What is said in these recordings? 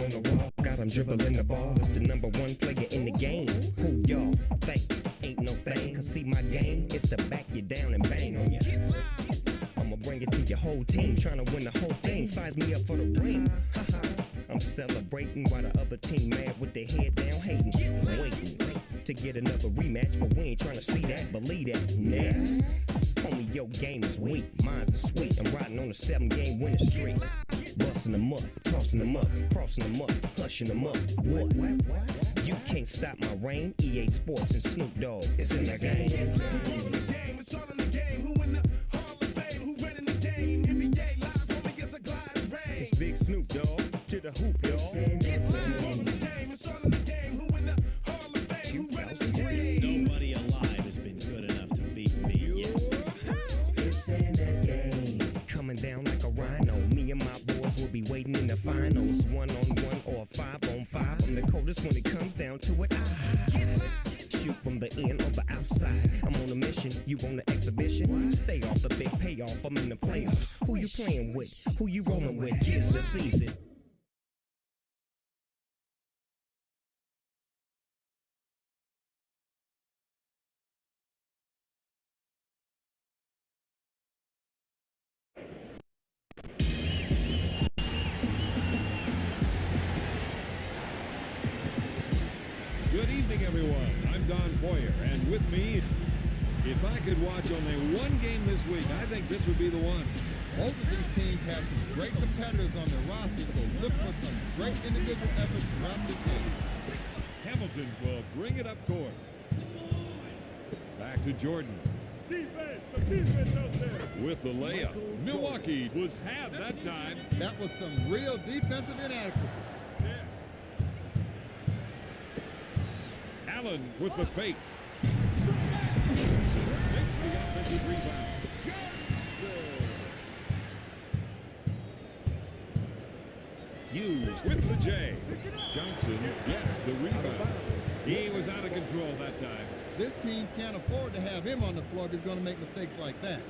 on the wall. Got him dribbling the ball. It's the number one player in the game. Who y'all think ain't no thing? Cause see my game, it's to back you down and bang on ya. I'ma bring it to your whole team, trying to win the whole thing. Size me up for the ring. I'm celebrating while the other team mad with their head down hating. Waiting to get another rematch, but we ain't trying to see that, believe that. Next, homie, your game is weak, mine's is sweet. I'm riding on a 7-game winning streak. Busting them up, tossing them up, crossing them up, hushing them up. What? You can't stop my reign. EA Sports and Snoop Dogg, it's in the game. Who in the game? It's all in the game. Who in the Hall of Fame? Who read in the game? NBA live, homie, gets a glide and rain. It's Big Snoop Dogg to the hoop, y'all. Who in the game? It's all in the game. Who in the Hall of Fame? Who read in the game? Nobody alive has been good enough to beat me yet. It's in the game. Coming down like a rhino. Me and my boys will be waiting in the finals. 1-on-1 or 5-on-5. I'm the coldest when it comes down to it. Shoot from the end or the outside. I'm on a mission, you on the exhibition. Stay off the big payoff, I'm in the playoffs. Who you playing with? Who you rolling with? Here's the season. Good evening, everyone. I'm Don Poyer, and with me, if I could watch only one game this week, I think this would be the one. Both of these teams have some great competitors on their roster, so look for some great individual efforts throughout this game. Hamilton will bring it up court. Back to Jordan. Defense out there. With the layup. Milwaukee was halved that time. That was some real defensive inadequacy. Allen with the fake. Makes the offensive rebound. Hughes with the J. Johnson gets the rebound. He was out of control that time. This team can't afford to have him on the floor if he's going to make mistakes like that.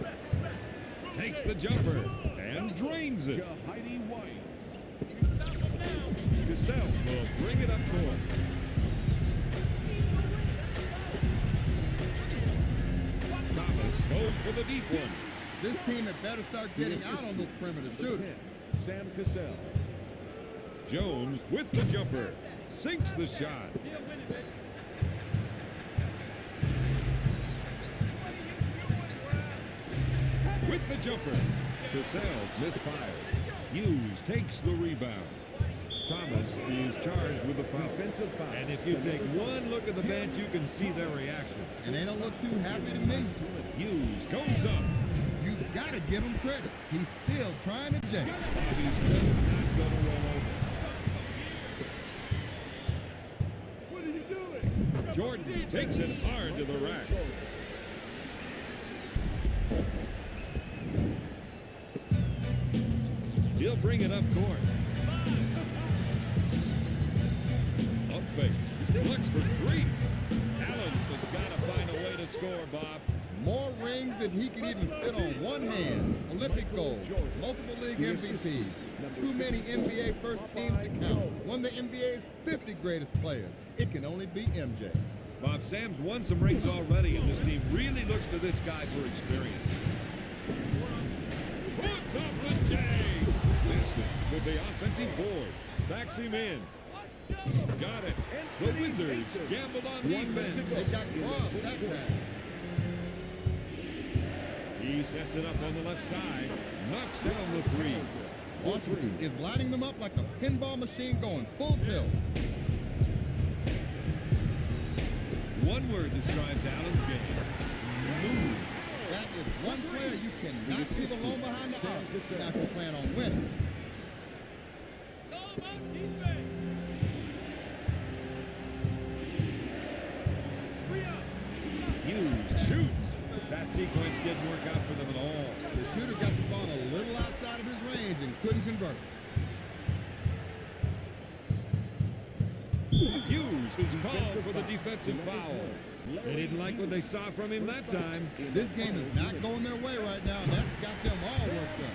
Takes the jumper and drains it. Cassell will bring it up court. Thomas goes for the deep one. This team had better start getting out on those perimeter shooters. Sam Cassell. Jones with the jumper. Sinks the shot. With the jumper. Cassell misfired. Hughes takes the rebound. Thomas is charged with the foul. And if you take one look at the bench, you can see their reaction. And they don't look too happy to me. Hughes goes up. You got to give him credit. He's still trying to jam. He's just not going to roll over. What are you doing? Jordan takes it hard to the rack. He'll bring it up court. Up fake. Looks for three. Allen has got to find a way to score, Bob. More rings than he can even fit on one hand. Olympic gold, multiple league MVPs, too many NBA first teams to count. One of the NBA's 50 greatest players. It can only be MJ. Bob, Sam's won some rings already, and this team really looks to this guy for experience. Puts up with Jay. Mason with the offensive board. Backs him in. Got it. The Wizards gambled on defense. They got crossed that time. He sets it up on the left side. Knocks down the three. Washington is lining them up like a pinball machine going full tilt. One word describes Allen's game. Smooth. That is one player you cannot leave alone behind the arc if you plan on winning. Hughes shoots. That sequence didn't work out for them at all. The shooter got the ball a little outside of his range and couldn't convert. Hughes is called for the defensive foul. They didn't like what they saw from him that time. This game is not going their way right now, and that's got them all worked up.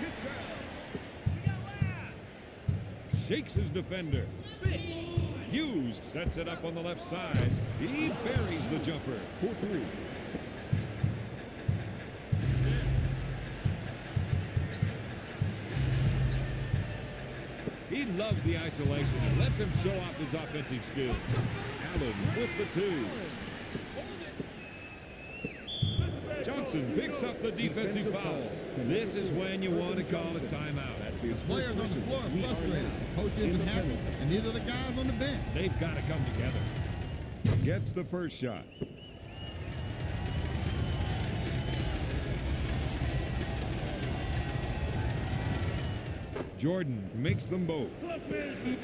shakes his defender. Hughes sets it up on the left side. He buries the jumper. 4-3. He loves the isolation and lets him show off his offensive skills. Allen with the 2. Johnson picks up the defensive foul. This is when you want to call a timeout. The players on the floor are frustrated. Coach isn't happy, and neither are the guys on the bench. They've got to come together. Gets the first shot. Jordan makes them both. For 3.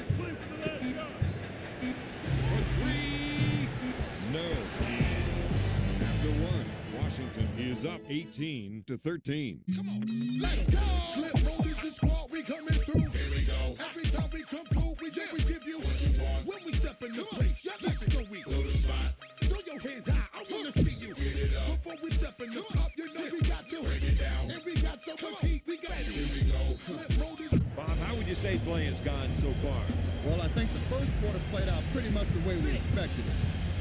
No. After 1, Washington is up 18-13. Come on, let's go. Flip road is the squad, we coming through. Here we go. Every time we come through, we give you what you want. When we step in the place, let's go. We go to spot. Throw your hands high, I wanna see you. Before we step in the pop, you know we got to break it down. And we got so much heat, we got it. Here we go. Flip road is. Bob, how would you say play has gone so far? Well, I think the first quarter played out pretty much the way we expected it.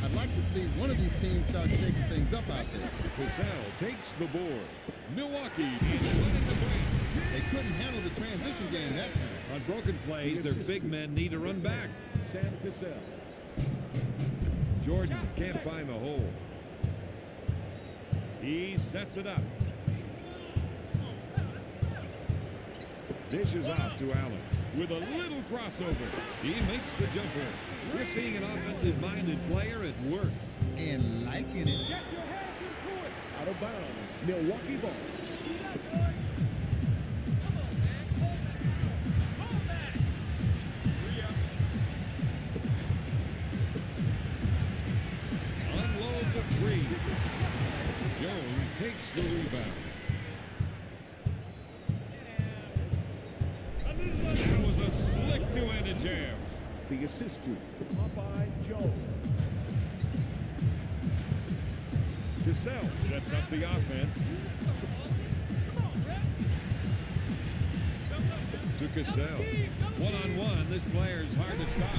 I'd like to see one of these teams start shaking things up out there. Cassell takes the board. Milwaukee is running the break. They couldn't handle the transition game that time. On broken plays, their big men need to run back. Sam Cassell. Jordan can't find the hole. He sets it up. Dishes off to Allen with a little crossover. He makes the jumper. We're seeing an offensive-minded player at work. And liking it. Out of bounds. Milwaukee ball. Unloads a 3. Jones takes the rebound. That was a slick two-handed jam. The assist to Popeye Jones. Cassell sets up the offense. To Cassell. One-on-one, this player's hard to stop.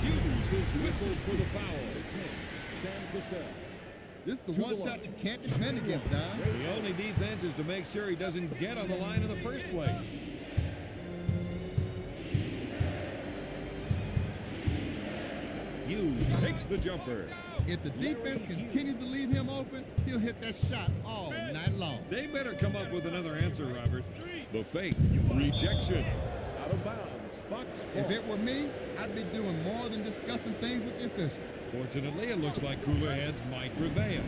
Hughes his whistle for the foul. Sam Cassell. This is the one shot you can't defend against, Don. The only defense is to make sure he doesn't get on the line in the first place. Hughes takes the jumper. If the defense continues to leave him open, he'll hit that shot all night long. They better come up with another answer, Robert. The fake. Rejection. Out of bounds. Bucks If ball. it were me, I'd be doing more than discussing things with the officials. Fortunately, it looks like cooler heads might prevail.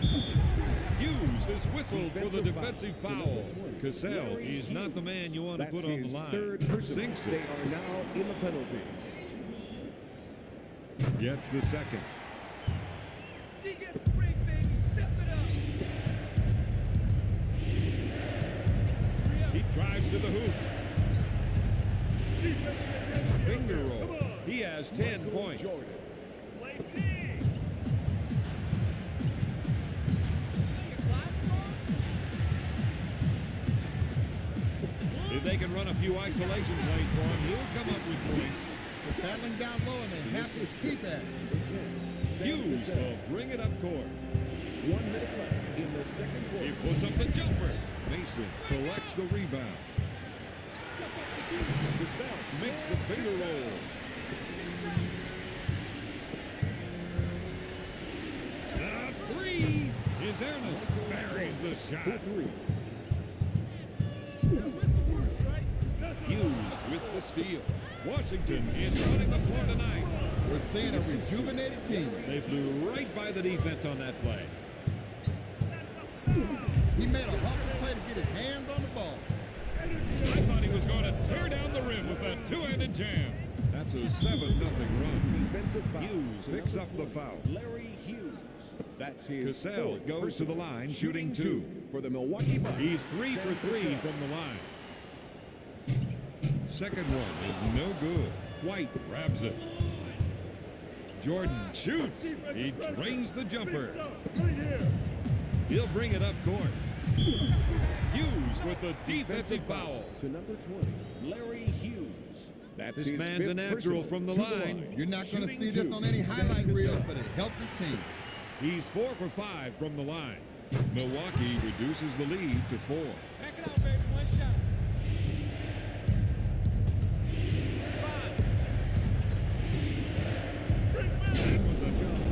Hughes is whistled for the defensive foul. Cassell is not the man you want to That's put on the his line. third personal. Sinks They it. are now in the penalty. Gets the second. He drives to the hoop. Finger roll. He has 10 points. Jordan. If they can run a few isolation plays for him, he'll come up with points. They're battling down low and they have to keep at it. Sam Hughes Cassell. will bring it up court. 1 minute left in the second He quarter. puts up the jumper. Mason collects the rebound. Cassell makes the finger roll. The 3 is Ernest buries the shot. 4-3. Hughes with the steal. Washington is running the floor tonight. We're seeing a rejuvenated team. They flew right by the defense on that play. He made a hustle play to get his hands on the ball. I thought he was going to tear down the rim with that two-handed jam. That's a 7-0 run. Defensive foul. Hughes to picks number up the 20, foul. Larry Hughes. That's his Cassell fourth goes to the personal. line, shooting 2. for the Milwaukee Bucks. He's 3 for Sam 3 Cassell. from the line. Second one is no good. White grabs it. Jordan shoots. He drains the jumper. He'll bring it up court. Hughes with the defensive foul. To number 20, Larry Hughes. That's This his man's a fifth natural personal from the to line. You're not going to Shooting see this 2, on any Sam highlight reels, Cassell. but it helps his team. He's 4 for 5 from the line. Milwaukee reduces the lead to 4. Back it out, baby. One shot. That was a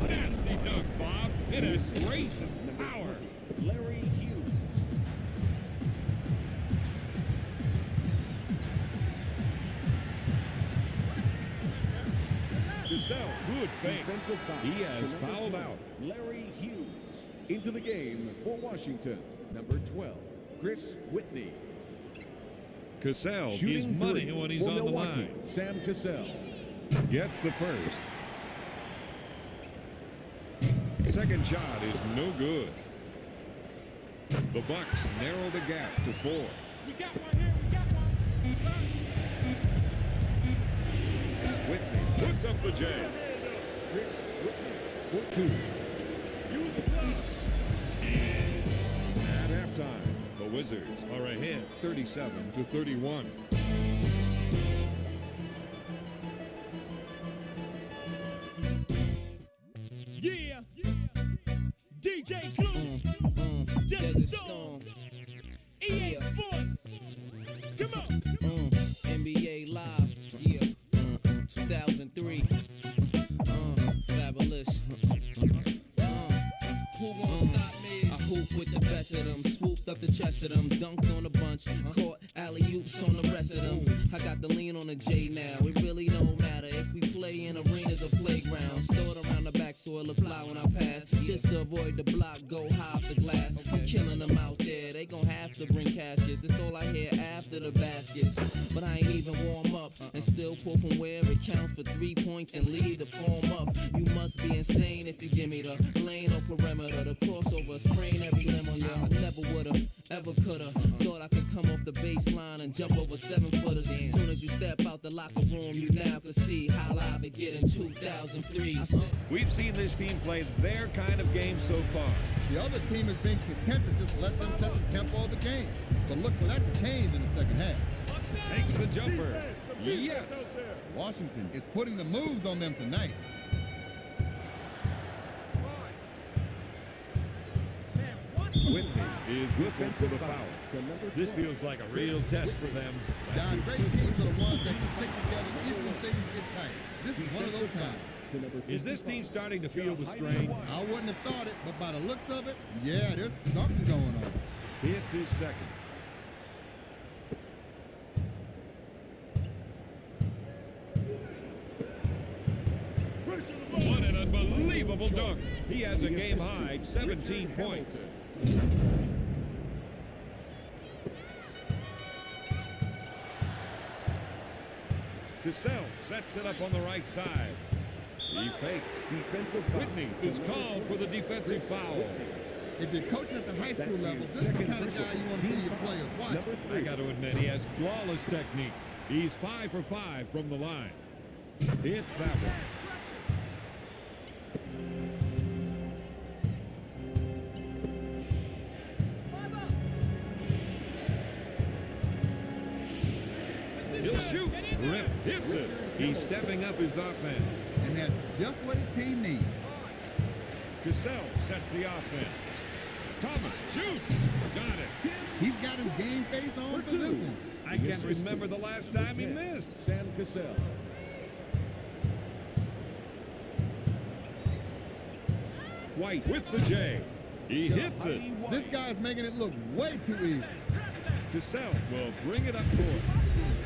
nasty dunk, Bob. It has great power. Larry Hughes. Cassell, good fake. Defensive foul. He has to number fouled 12, out. Larry Hughes. Into the game for Washington, number 12, Chris Whitney. Cassell is Shooting money 3 when he's for on Milwaukee, the line. Sam Cassell. Gets the first. Second shot is no good. The Bucks narrow the gap to 4. We got one here. We got one. Whitney puts up the J. Chris Whitney for 2. At halftime, the Wizards are ahead 37-31. Yeah. DJ Clue. Desert Storm. EA Sports. Come on. NBA Live, yeah, 2003, fabulous. Who gon' stop me? I hoop with the best of them, swooped up the chest of them, dunked on a bunch, caught alley-oops on the rest of them. I got the lean on the J now, it really don't matter if we play in arenas or playgrounds. Throw it around the back so it look fly when I pass, just to avoid the block, go high off the glass. I'm killing them out there, they gon' have to bring caskets. That's all I hear after the baskets. But I ain't even warm up and still pull from where it counts for 3 points and leave the form up. You must be insane if you give me the lane or perimeter, the crossover, sprain every limb on you. I never would've, ever could've thought I could come off the baseline and jump over 7-footers. Soon as you step out the locker room, you now can see how live it get in 2003. I said, We've seen this team play their kind of game so far. The other team has been content to just let them set the tempo of the game. But look for that to change in the second half. Takes the jumper. Yes. Washington is putting the moves on them tonight. Whitney is whistled for the foul. To number This 12, feels like a real test for them. Don, great teams are the ones that can stick together even when things get tight. This is one of those times. to number Is this 55, team starting to feel the strain? I wouldn't have thought it, but by the looks of it, yeah, there's something going on. It's his second. What an unbelievable dunk. He has a game high 17 points. Cassell sets it up on the right side. He fakes. defensive foul. Whitney is called for the defensive foul. If you're coaching at the high school level, this is the kind of guy you want to see your players watch. Number I 3, got to admit, he has flawless technique. He's 5 for 5 from the line. It's that one. He'll shoot. Rip hits it. He's stepping up his offense. And that's just what his team needs. Cassell sets the offense. Thomas shoots. Got it. He's got his game face on for this one. I can't remember the last time he missed. Sam Cassell. White with the J. He hits it. This guy's making it look way too easy. Cassell will bring it up court.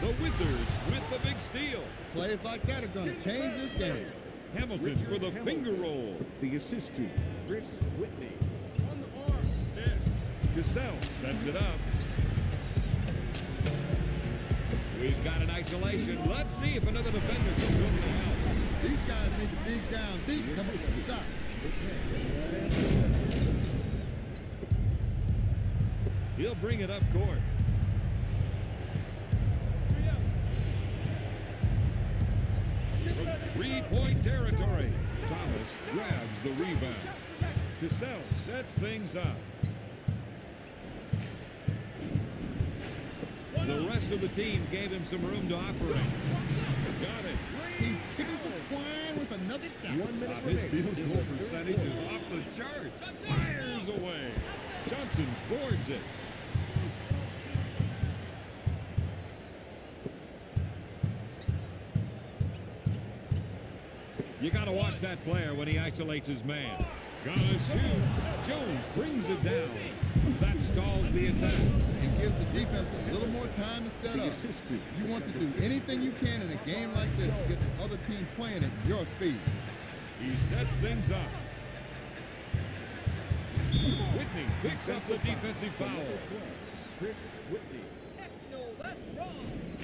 The Wizards with the big steal. Plays like that are going to change this game. Hamilton for the finger roll. The assist to Chris Whitney. Cassell sets it up. We've got an isolation. Let's see if another defender can come to help. These guys need to dig down deep coming to the stop. He'll bring it up court. From 3-point territory. Thomas grabs the rebound. Cassell sets things up. The rest of the team gave him some room to operate. Got it. He tickles the twine with another stop. 1 minute His remaining. field goal percentage is off the charts. Fires away. Johnson boards it. You got to watch that player when he isolates his man. Gotta shoot. Jones brings it down. That stalls the attack. And gives the defense a little more time to set The up. assist to You want to do anything you can in a game like this to get the other team playing at your speed. He sets things up. Whitney picks up the defensive foul. Number 12, Chris Whitney.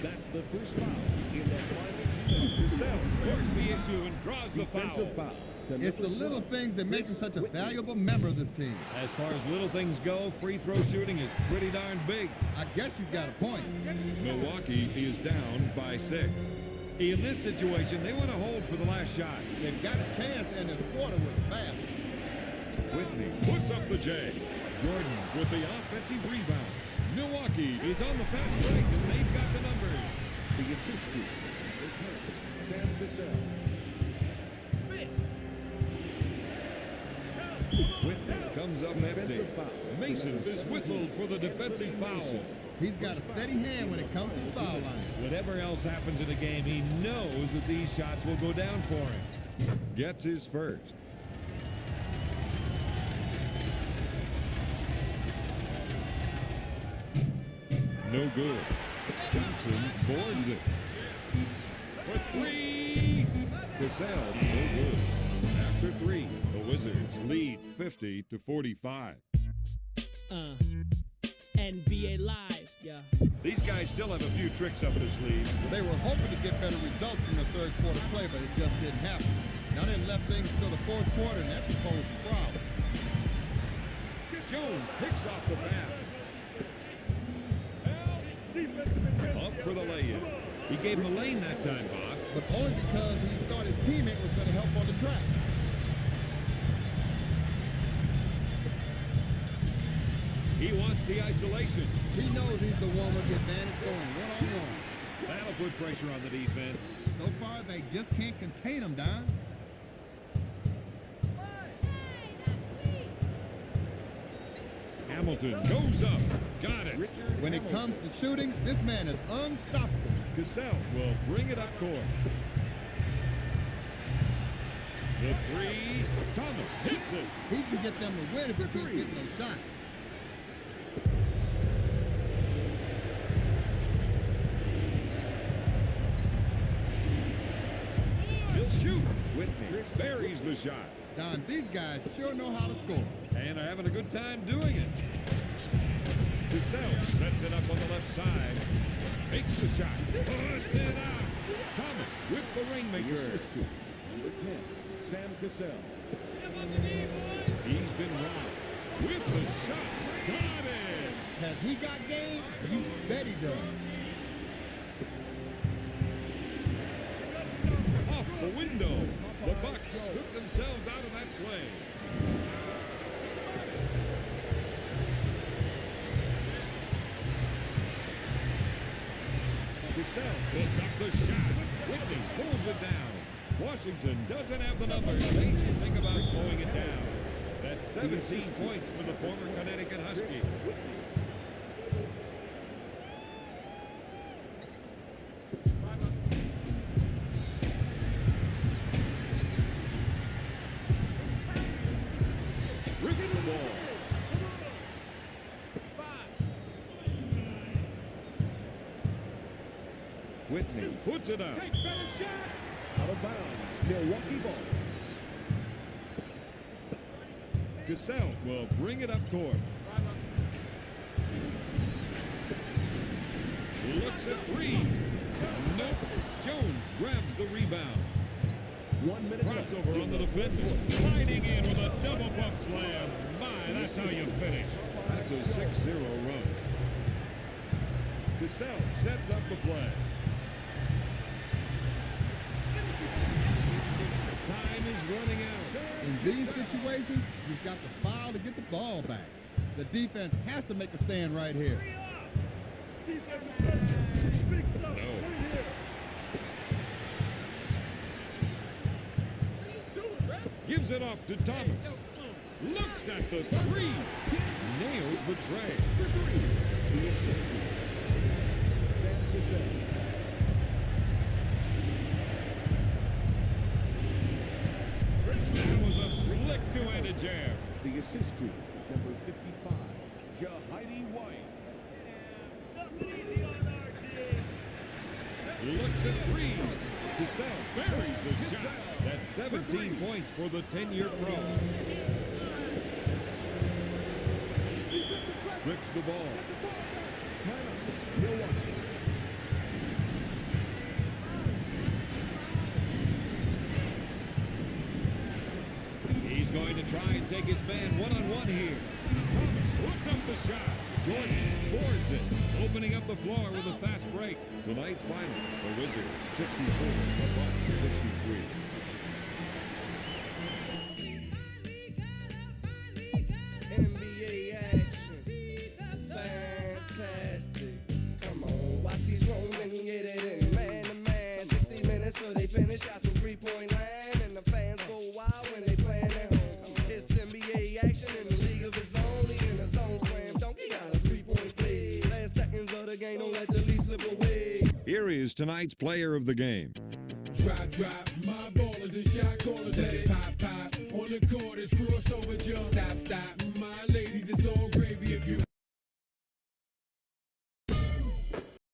That's the first foul in the final Cassell forces the issue and draws the foul. defensive foul. to It's the number little 12, things that make you Chris such a Whitney. valuable member of this team. As far as little things go, free throw shooting is pretty darn big. I guess you got a point. Milwaukee is down by 6. In this situation, they want to hold for the last shot. They've got a chance in this quarter with fast. Whitney puts up the J. Jordan with the offensive rebound. Milwaukee is on the fast break, and they've got the numbers. The assist to number 10, Sam Cassell. Whitney comes up empty. Defensive foul. Mason is whistled for the defensive foul. He's got a steady hand when it comes to the foul line. Whatever else happens in the game, he knows that these shots will go down for him. Gets his first. No good. Johnson boards it. For 3. Cassell, no good. After 3, the Wizards lead 50-45. NBA Live, yeah. These guys still have a few tricks up their sleeve. They were hoping to get better results in the third quarter play, but it just didn't happen. Now they left things till the fourth quarter, and that's posed a problem. Jones picks off the bat. Up for the lay-in. He gave him a lane that time, Bob. But only because he thought his teammate was going to help on the track. He wants the isolation. He knows he's the one with the advantage going one-on-one. That'll put pressure on the defense. So far, they just can't contain him, Don. Hamilton goes up. Got it. When it comes to shooting, this man is unstoppable. Cassell will bring it up court. The 3. Thomas hits it. He can get them to win if he keeps getting those shots. He'll shoot. Whitney buries the shot. Don, these guys sure know how to score. And are having a good time doing it. Cassell sets it up on the left side. Makes the shot. Puts it out. Thomas with the rainmaker. Assist to number 10, Sam Cassell. He's been robbed. With the shot. Got it. Has he got game? You bet he does. Off the window. The Bucks took themselves out of that play. Cassell puts up the shot. Whitney pulls it down. Washington doesn't have the numbers. They should think about slowing it down. That's 17 points for the former Connecticut Husky. Rips the ball. Whitney puts it up. Out of bounds. Milwaukee ball. Cassell will bring it up court. Looks at 3. Nope. Jones grabs the rebound. 1 minute left. Crossover on the defender. Sliding in with a double bump slam. My, that's how you finish. That's a 6-0 run. Cassell sets up the play. Time is running out. In these situations, you've got to foul to get the ball back. The defense has to make a stand right here. Gives it off to Thomas. Looks at the three. Nails the tray. The assist. Sam Cassell. That was a slick two-handed jab. The assist to number 55, Jahidi White. Looks at three. Cassell buries the shot. That's 17 points for the 10-year pro. Grips the ball. Milwaukee. He's going to try and take his man one-on-one here. Thomas puts up the shot. Jordan boards it, opening up the floor with a fast break. Tonight's final, the Wizards 64, the Bucks 63. NBA action, fantastic. Come on, watch these Roman get it in man to man. 60 minutes till they finish, shots from three-point line, and the fans go wild when they playing at home. It's NBA action in the league of its own, leading the zone slam dunk. He got a three-point play. Last seconds of the game, don't let the lead slip away. Here is tonight's player of the game. Drop, my